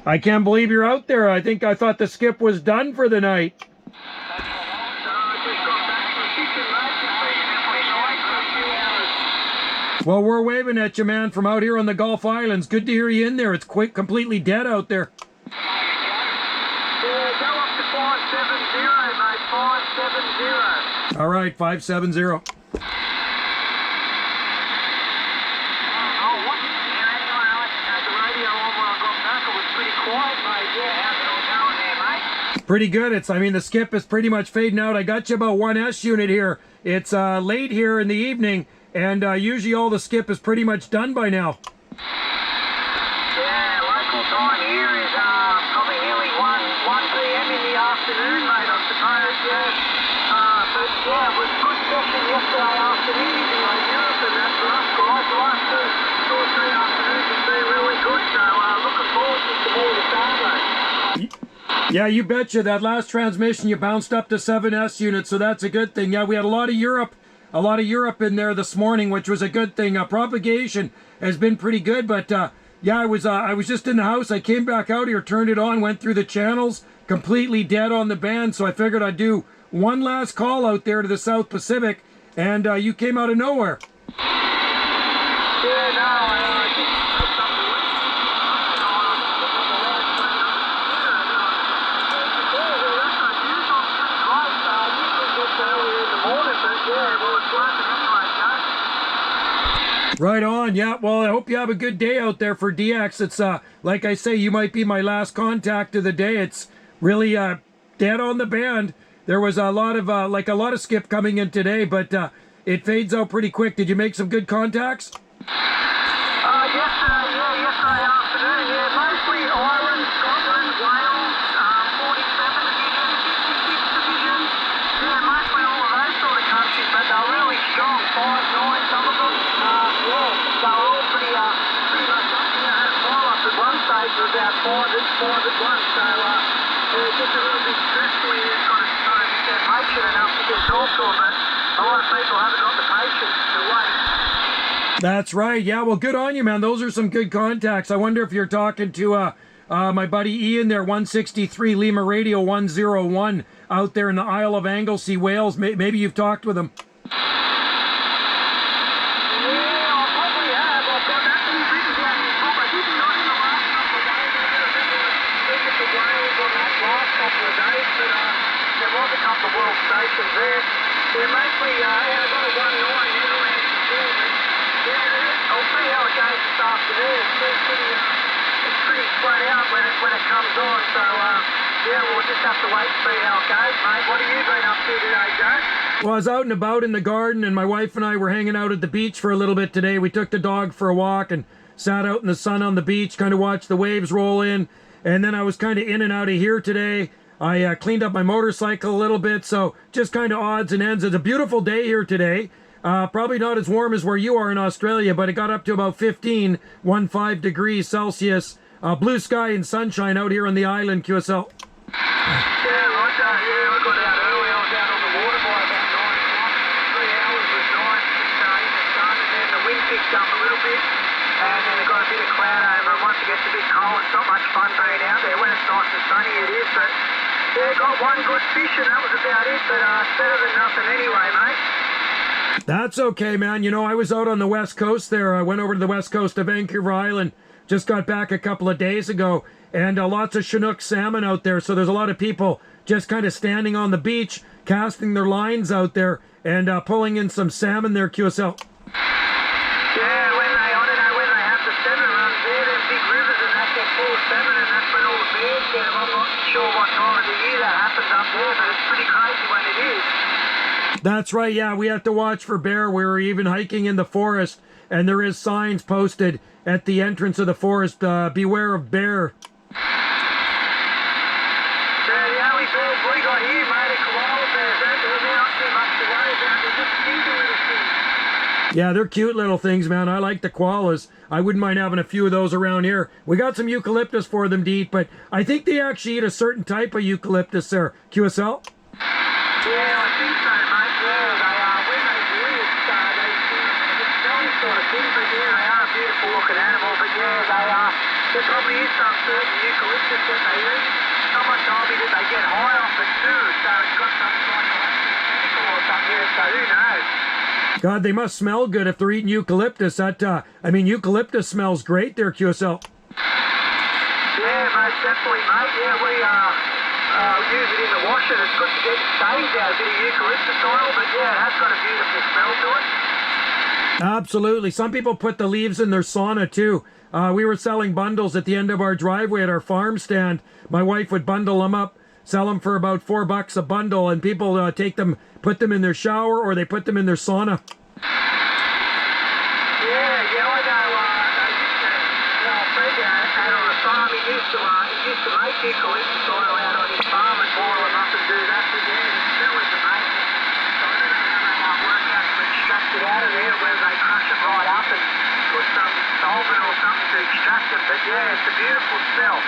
I can't believe you're out there. I thought the skip was done for the night. Well, we're waving at you, man, from out here on the Gulf Islands. Good to hear you in there. It's quite completely dead out there. Yeah, go up to 570, mate. 570. All right, 570. Pretty good. I mean, the skip is pretty much fading out. I got you about 1S unit here. It's late here in the evening, and usually all the skip is pretty much done by now. Yeah, local time here is probably nearly 1 p.m. in the afternoon, mate, I suppose, yeah. But yeah, it was a good session yesterday afternoon in Europe, and that's for us guys. The last two or three afternoons have been really good, so looking forward to some more this Saturday. Yeah, you betcha. That last transmission, you bounced up to 7S units, so that's a good thing. Yeah, we had a lot of Europe in there this morning, which was a good thing. Propagation has been pretty good, but yeah, I was just in the house. I came back out here, turned it on, went through the channels, completely dead on the band. So I figured I'd do one last call out there to the South Pacific, and you came out of nowhere. Yeah, no, Right on. Yeah, well, I hope you have a good day out there for DX. It's like I say, you might be my last contact of the day. It's really dead on the band. There was a lot of skip coming in today, but it fades out pretty quick. Did you make some good contacts? Yesterday afternoon, yeah, mostly Ireland, Scotland, Wales, 47 Division, 56 Division, yeah, mostly all of those sort of countries, but they're really strong, 5-9, some of them, yeah, they're all pretty much up there. I had a pile up at one stage of about 5 at once, so it's just a little bit stressful when you've got to get patient enough to get talked to, but a lot of people haven't got the patience to wait. That's right. Yeah, well, good on you, man. Those are some good contacts. I wonder if you're talking to my buddy Ian there, 163 Lima Radio 101 out there in the Isle of Anglesey, Wales. Maybe you've talked with him. Yeah, I probably have. I've got that written down in his book. I didn't know in the last couple of days. I remember speaking to Wales on that last couple of days, but there was a couple of world stations there. Yeah, mostly, I've got a 19 Netherlands before, but yeah, I'll see how it goes this afternoon. It's pretty spread out when it comes on, so yeah, we'll just have to wait and see how it goes, mate. What have you been up to today, Joe? Well, I was out and about in the garden, and my wife and I were hanging out at the beach for a little bit today. We took the dog for a walk and sat out in the sun on the beach, kind of watched the waves roll in, and then I was kind of in and out of here today. I cleaned up my motorcycle a little bit, so just kind of odds and ends. It's a beautiful day here today. Probably not as warm as where you are in Australia, but it got up to about 15 degrees Celsius. Blue sky and sunshine out here on the island, QSL. Yeah, right, yeah, I got out early. I was out on the water by about 9 o'clock. 3 hours was nice, just in the sun, and then the wind picked up a little bit, and then it got a bit of cloud over, and once it gets a bit cold, it's not much fun being out there. When it's nice and sunny, it is, but yeah, got one good fish, and that was about it, but it's better than nothing anyway, mate. That's okay, man. You know, I was out on the west coast there. I went over to the west coast of Vancouver Island. Just got back a couple of days ago, and lots of Chinook salmon out there. So there's a lot of people just kind of standing on the beach, casting their lines out there, and pulling in some salmon there, QSL. Yeah, when they have the salmon runs there, there's big rivers, and that's their full salmon, and that's when all the bears get them. I'm not sure what time of the year that happens up there, but it's pretty crazy when it is. That's right, yeah, we have to watch for bear. We were even hiking in the forest, and there is signs posted at the entrance of the forest, beware of bear. Yeah, the only bears we got here, mate, are koala bears. They're not too much to worry about. They're just stinky little things. Yeah, they're cute little things, man. I like the koalas. I wouldn't mind having a few of those around here. We got some eucalyptus for them to eat, but I think they actually eat a certain type of eucalyptus there. QSL? Yeah, I think so, mate. Yeah, they are. When they do it, it's those sort of things, but yeah, they are a beautiful looking animal, but yeah, they are. There probably is some certain eucalyptus God, they must smell good if they're eating eucalyptus. I mean, eucalyptus smells great there, QSL. Yeah, most definitely, mate. Yeah, we use it in the washer. It's good to get stains out, a bit of eucalyptus oil, but yeah, it has got a beautiful smell to it. Absolutely. Some people put the leaves in their sauna too. We were selling bundles at the end of our driveway at our farm stand. My wife would bundle them up, sell them for about $4 a bundle, and people take them, put them in their shower, or they put them in their sauna. Yeah, I know. Fred out on the farm, he used to make eucalyptus oil out on his farm and boil them up and do that. But yeah, the smell is amazing. So I don't know how they work out to extract it out of there, whether they crush it right up and put some solvent or something to extract it. But yeah, it's a beautiful smell.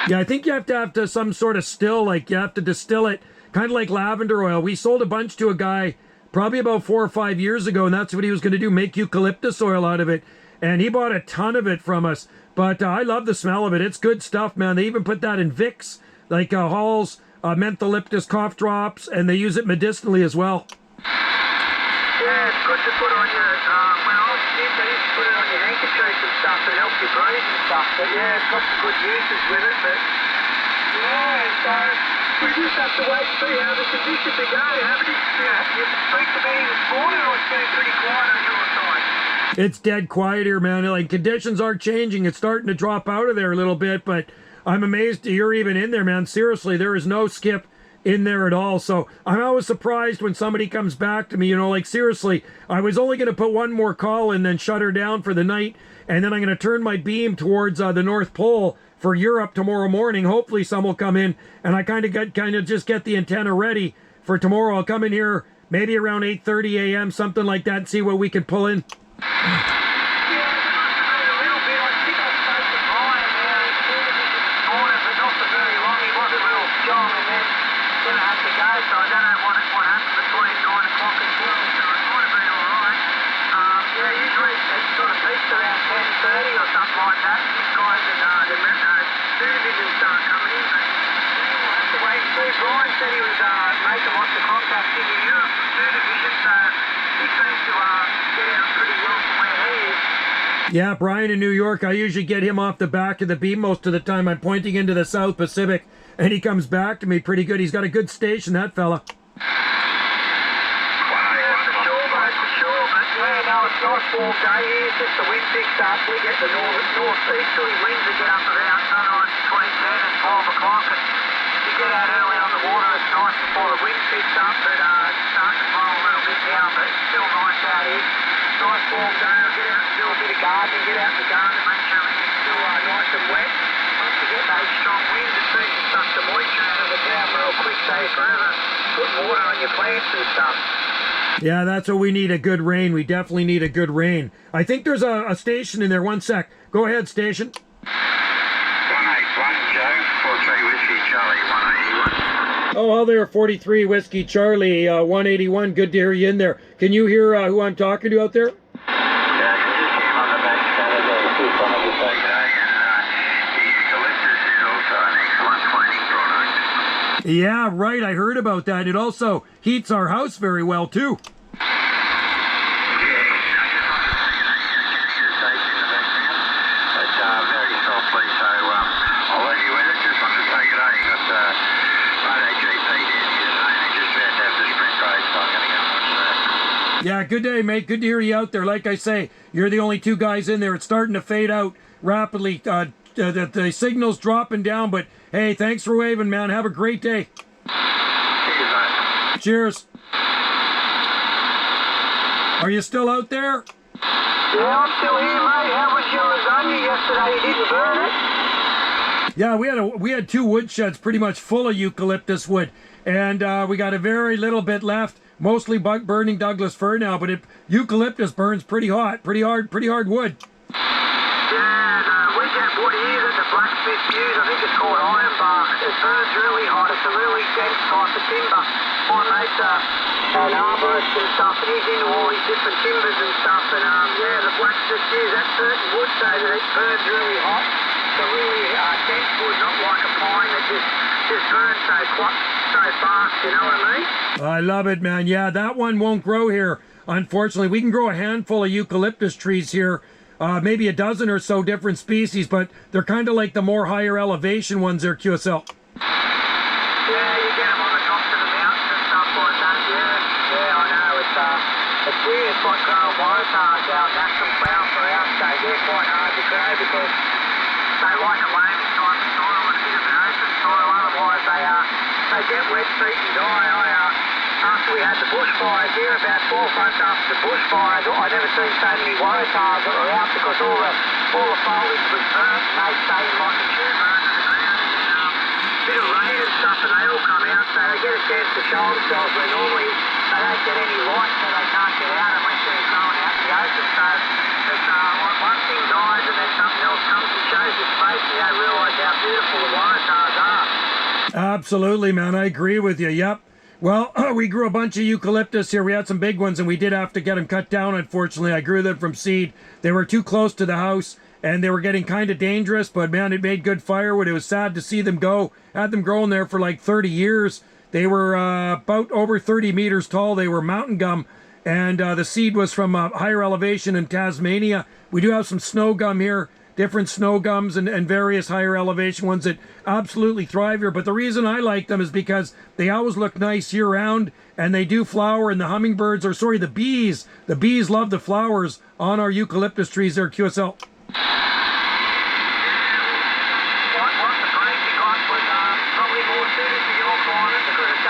Yeah, I think you have to some sort of still, like you have to distill it, kind of like lavender oil. We sold a bunch to a guy probably about 4 or 5 years ago, and that's what he was going to do, make eucalyptus oil out of it. And he bought a ton of it from us. But I love the smell of it. It's good stuff, man. They even put that in Vicks, like Hall's mentholyptus cough drops, and they use it medicinally as well. Yeah, it's good to put on your, when I was kids, I used to put it on your handkerchiefs and stuff and help you breathe and stuff. But yeah, it's got some good uses with it. But yeah, so we just have to wait and see how the conditions are going. Haven't you? You speak to me this morning, or it's been pretty quiet on your side? It's dead quiet here, man. Like, conditions are changing. It's starting to drop out of there a little bit, but I'm amazed you're even in there, man. Seriously, there is no skip in there at all. So I'm always surprised when somebody comes back to me, you know, like, seriously, I was only going to put one more call and then shut her down for the night, and then I'm going to turn my beam towards the North Pole for Europe tomorrow morning. Hopefully some will come in, and I kind of just get the antenna ready for tomorrow. I'll come in here maybe around 8:30 a.m., something like that, and see what we can pull in. Brian said he was making lots of contacts in Europe from 2 Division, so he seems to get out pretty well from where he is. Yeah, Brian in New York, I usually get him off the back of the beam most of the time. I'm pointing into the South Pacific, and he comes back to me pretty good. He's got a good station, that fella. It's a nice warm day here, since the wind picks up, we get the northeasterly winds that get up around sunrise between 10 and 12 o'clock, and you get out early on the water, it's nice before the wind picks up, but it's starting to blow a little bit now, but it's still nice out here. Nice warm day, I'll get out and do a bit of gardening, get out in the garden and make sure everything's still nice and wet. Once you get those strong winds, it seems to suck the moisture out of the ground real quick, so you forever put water on your plants and stuff. Yeah, that's what we need, a good rain. We definitely need a good rain. I think there's a station in there. One sec. Go ahead, station. 181, Joe. 43 Whiskey Charlie 181. Oh, well, there, 43 Whiskey Charlie 181. Good to hear you in there. Can you hear who I'm talking to out there? Yeah, I can just hear him on the back side of the roof on the day. The eucalyptus is also an excellent cleaning product. Yeah, right. I heard about that. It also heats our house very well, too. Yeah, good day, mate. Good to hear you out there. Like I say, you're the only two guys in there. It's starting to fade out rapidly. The signal's dropping down, but hey, thanks for waving, man. Have a great day. Cheers. Are you still out there? Yeah, I'm still here, mate. How was your lasagna yesterday? You didn't burn it? Yeah, we had 2 woodsheds pretty much full of eucalyptus wood, and we got a very little bit left. Mostly burning Douglas fir now, but eucalyptus burns pretty hot, pretty hard wood. Yeah, we get wood here that the blacksmiths use. I think it's called ironbark. It burns really hot. It's a really dense type of timber. My mate's an arborist and stuff, and he's into all these different timbers and stuff. And yeah, the blacksmiths use that certain wood so that it burns really hot. It's a really dense wood, not like a pine that just burns so fast, you know what I mean? I love it, man. Yeah, that one won't grow here. unfortunately. We can grow a handful of eucalyptus trees here, maybe a dozen or so different species, but they're kind of like the more higher elevation ones there, QSL. Yeah, you get them on the tops of the mountains and stuff like that, yeah. Yeah, I know, it's weird, it's like growing waratahs, our national flower for our state. They're quite hard to grow because they like a wavy type of soil and a bit of an ocean soil, otherwise they get wet, street and die. After we had the bushfires here, about 4 months after the bushfires, I never seen so many waratahs that were out because all the foliage was burnt and they stayed like a tuber under the ground. Bit of rain and stuff and they all come out, so they get a chance to show themselves where normally they don't get any light, so they can't get out unless they're going out in the ocean. So it's like one thing dies and then something else comes and shows its face, and you don't realise how beautiful the waratahs are. Absolutely, man. I agree with you. Yep. Well, we grew a bunch of eucalyptus here. We had some big ones, and we did have to get them cut down, unfortunately. I grew them from seed. They were too close to the house, and they were getting kind of dangerous, but, man, it made good firewood. It was sad to see them go. Had them growing there for like 30 years. They were about over 30 meters tall. They were mountain gum, and the seed was from a higher elevation in Tasmania. We do have some snow gum here, different snow gums and various higher elevation ones that absolutely thrive here. But the reason I like them is because they always look nice year round, and they do flower, and the hummingbirds, or sorry, the bees love the flowers on our eucalyptus trees there, QSL.